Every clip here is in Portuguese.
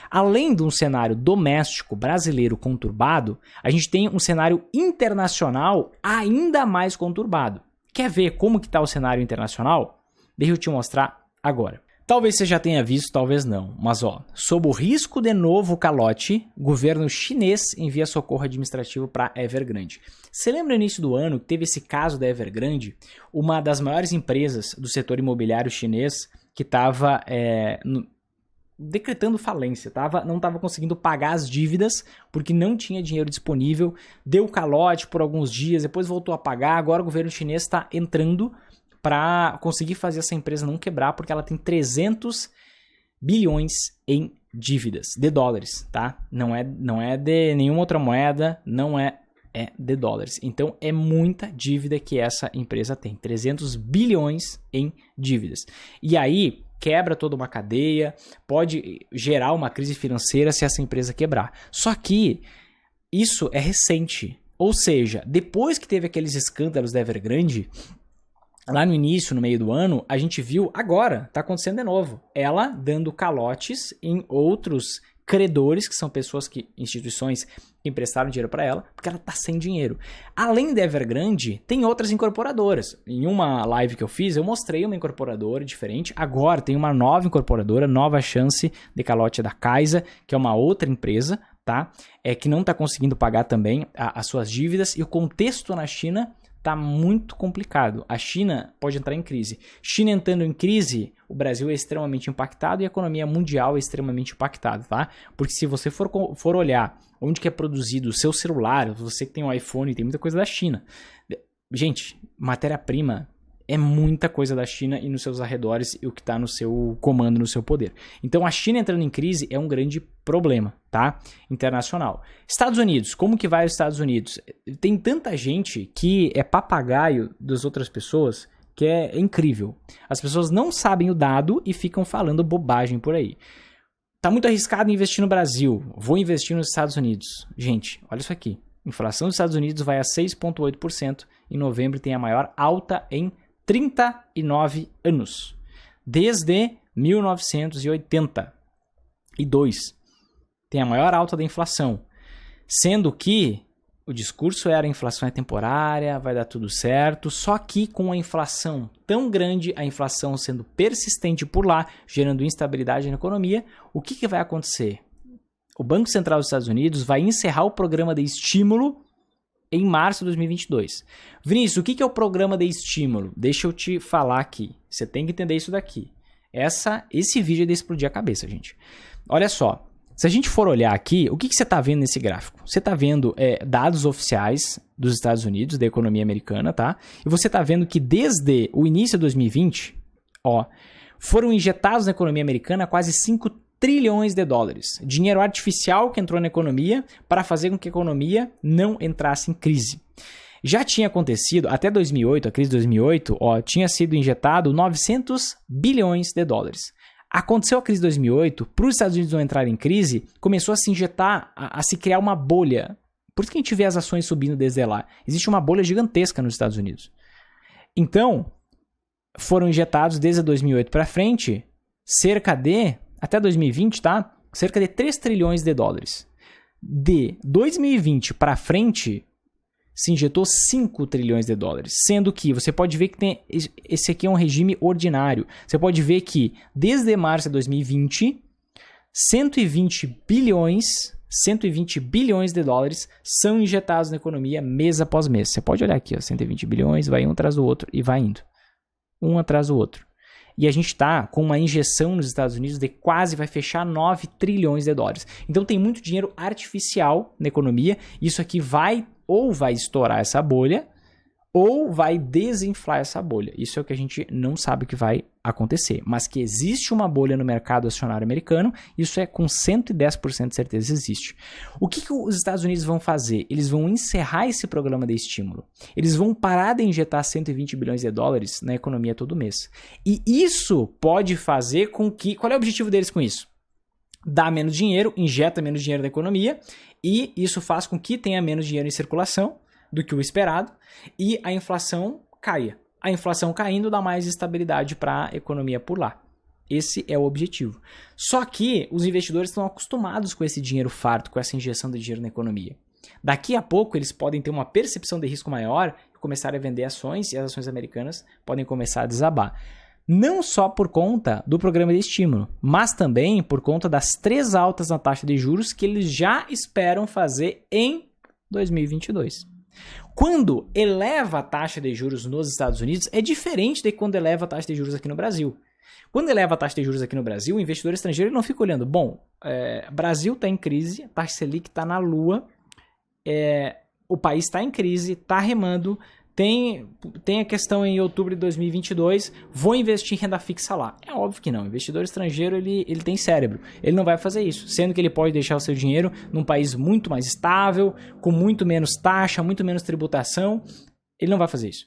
Além de um cenário doméstico brasileiro conturbado, a gente tem um cenário internacional ainda mais conturbado. Quer ver como que está o cenário internacional? Deixa eu te mostrar agora. Talvez você já tenha visto, talvez não. Mas sob o risco de novo calote, o governo chinês envia socorro administrativo para Evergrande. Você lembra no início do ano que teve esse caso da Evergrande? Uma das maiores empresas do setor imobiliário chinês que estava decretando falência, não estava conseguindo pagar as dívidas porque não tinha dinheiro disponível, deu calote por alguns dias, depois voltou a pagar, agora o governo chinês está entrando para conseguir fazer essa empresa não quebrar, porque ela tem 300 bilhões em dívidas de dólares, tá? Não é de nenhuma outra moeda, não é de dólares. Então é muita dívida que essa empresa tem, 300 bilhões em dívidas. E aí quebra toda uma cadeia, pode gerar uma crise financeira se essa empresa quebrar. Só que isso é recente, ou seja, depois que teve aqueles escândalos da Evergrande, lá no início, no meio do ano, a gente viu agora, está acontecendo de novo, ela dando calotes em outros credores, que são instituições que emprestaram dinheiro para ela, porque ela está sem dinheiro. Além da Evergrande, tem outras incorporadoras. Em uma live que eu fiz, eu mostrei uma incorporadora diferente. Agora tem uma nova incorporadora, nova chance de calote da Caixa, que é uma outra empresa, tá? Que não está conseguindo pagar também as suas dívidas. E o contexto na China está muito complicado. A China pode entrar em crise. China entrando em crise, o Brasil é extremamente impactado e a economia mundial é extremamente impactada, tá? Porque se você for olhar onde que é produzido o seu celular, você que tem um iPhone, tem muita coisa da China. Gente, matéria-prima é muita coisa da China e nos seus arredores e o que está no seu comando, no seu poder. Então a China entrando em crise é um grande problema, tá? Internacional. Estados Unidos, como que vai os Estados Unidos? Tem tanta gente que é papagaio das outras pessoas que é incrível. As pessoas não sabem o dado e ficam falando bobagem por aí. Tá muito arriscado investir no Brasil, vou investir nos Estados Unidos. Gente, olha isso aqui. Inflação dos Estados Unidos vai a 6,8%. Em novembro tem a maior alta em 39 anos, desde 1982, tem a maior alta da inflação, sendo que o discurso era a inflação é temporária, vai dar tudo certo, só que com a inflação tão grande, a inflação sendo persistente por lá, gerando instabilidade na economia, o que vai acontecer? O Banco Central dos Estados Unidos vai encerrar o programa de estímulo em março de 2022. Vinícius, o que é o programa de estímulo? Deixa eu te falar aqui. Você tem que entender isso daqui. Esse vídeo é de explodir a cabeça, gente. Olha só. Se a gente for olhar aqui, o que você está vendo nesse gráfico? Você está vendo dados oficiais dos Estados Unidos, da economia americana, tá? E você está vendo que desde o início de 2020, foram injetados na economia americana quase 5 trilhões de dólares. Dinheiro artificial que entrou na economia para fazer com que a economia não entrasse em crise. Já tinha acontecido, até 2008, a crise de 2008, tinha sido injetado 900 bilhões de dólares. Aconteceu a crise de 2008, para os Estados Unidos não entrarem em crise, começou a se injetar, a se criar uma bolha. Por isso que a gente vê as ações subindo desde lá. Existe uma bolha gigantesca nos Estados Unidos. Então, foram injetados desde 2008 para frente, até 2020, tá? Cerca de 3 trilhões de dólares. De 2020 para frente, se injetou 5 trilhões de dólares. Sendo que você pode ver que esse aqui é um regime ordinário. Você pode ver que desde março de 2020, 120 bilhões de dólares são injetados na economia mês após mês. Você pode olhar aqui, 120 bilhões, vai um atrás do outro e vai indo. Um atrás do outro. E a gente está com uma injeção nos Estados Unidos de quase vai fechar 9 trilhões de dólares. Então tem muito dinheiro artificial na economia. Isso aqui vai estourar essa bolha ou vai desinflar essa bolha. Isso é o que a gente não sabe que vai acontecer. Mas que existe uma bolha no mercado acionário americano, isso é com 110% de certeza existe. O que os Estados Unidos vão fazer? Eles vão encerrar esse programa de estímulo. Eles vão parar de injetar 120 bilhões de dólares na economia todo mês. E isso pode fazer com que... Qual é o objetivo deles com isso? Dá menos dinheiro, injeta menos dinheiro na economia e isso faz com que tenha menos dinheiro em circulação do que o esperado e a inflação caia. A inflação caindo dá mais estabilidade para a economia por lá. Esse é o objetivo. Só que os investidores estão acostumados com esse dinheiro farto, com essa injeção de dinheiro na economia. Daqui a pouco eles podem ter uma percepção de risco maior e começar a vender ações, e as ações americanas podem começar a desabar. Não só por conta do programa de estímulo, mas também por conta das 3 altas na taxa de juros que eles já esperam fazer em 2022. Quando eleva a taxa de juros nos Estados Unidos, é diferente de quando eleva a taxa de juros aqui no Brasil. Quando eleva a taxa de juros aqui no Brasil, o investidor estrangeiro não fica olhando, Brasil está em crise, a taxa Selic está na lua, o país está em crise, está remando, tem a questão em outubro de 2022, vou investir em renda fixa lá. É óbvio que não, o investidor estrangeiro ele tem cérebro, ele não vai fazer isso, sendo que ele pode deixar o seu dinheiro num país muito mais estável, com muito menos taxa, muito menos tributação, ele não vai fazer isso.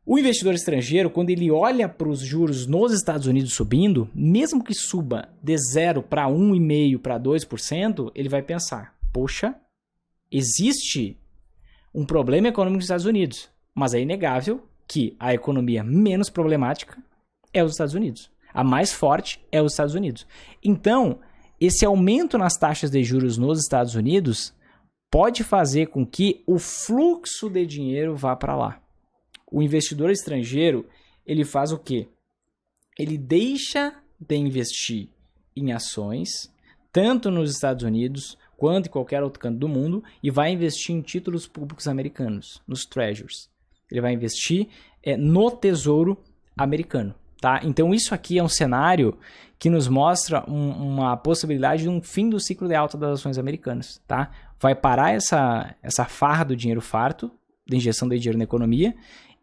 O investidor estrangeiro, quando ele olha para os juros nos Estados Unidos subindo, mesmo que suba de 0 para 1,5% para 2%, ele vai pensar, poxa, existe um problema econômico nos Estados Unidos, mas é inegável que a economia menos problemática é os Estados Unidos. A mais forte é os Estados Unidos. Então, esse aumento nas taxas de juros nos Estados Unidos pode fazer com que o fluxo de dinheiro vá para lá. O investidor estrangeiro, ele faz o quê? Ele deixa de investir em ações, tanto nos Estados Unidos quanto em qualquer outro canto do mundo, e vai investir em títulos públicos americanos, nos treasuries. Ele vai investir no tesouro americano. Tá? Então isso aqui é um cenário que nos mostra uma possibilidade de um fim do ciclo de alta das ações americanas. Tá? Vai parar essa farra do dinheiro farto, da injeção de dinheiro na economia,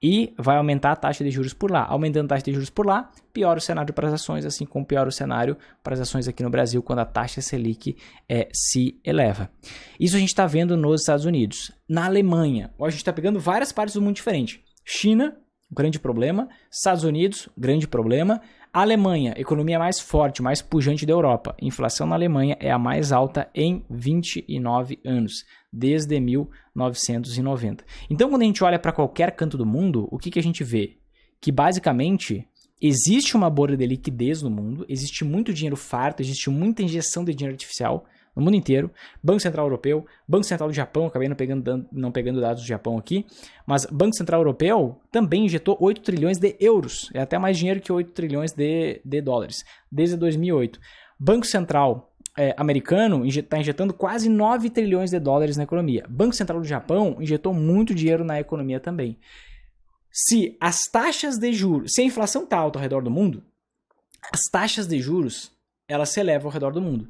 e vai aumentar a taxa de juros por lá. Aumentando a taxa de juros por lá, piora o cenário para as ações, assim como piora o cenário para as ações aqui no Brasil, quando a taxa Selic se eleva. Isso a gente está vendo nos Estados Unidos. Na Alemanha, a gente está pegando várias partes do mundo diferente. China, grande problema. Estados Unidos, grande problema. Alemanha, economia mais forte, mais pujante da Europa. Inflação na Alemanha é a mais alta em 29 anos, desde 1990. Então, quando a gente olha para qualquer canto do mundo, o que a gente vê? Que, basicamente, existe uma bolha de liquidez no mundo, existe muito dinheiro farto, existe muita injeção de dinheiro artificial no mundo inteiro. Banco Central Europeu, Banco Central do Japão, acabei não pegando dados do Japão aqui, mas Banco Central Europeu também injetou 8 trilhões de euros, é até mais dinheiro que 8 trilhões de dólares, desde 2008. Banco Central americano está injetando quase 9 trilhões de dólares na economia. Banco Central do Japão injetou muito dinheiro na economia também. Se as taxas de juros, se a inflação está alta ao redor do mundo, as taxas de juros elas se elevam ao redor do mundo.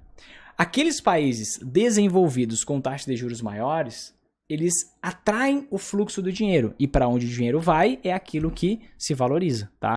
Aqueles países desenvolvidos com taxas de juros maiores, eles atraem o fluxo do dinheiro. E para onde o dinheiro vai, é aquilo que se valoriza, tá?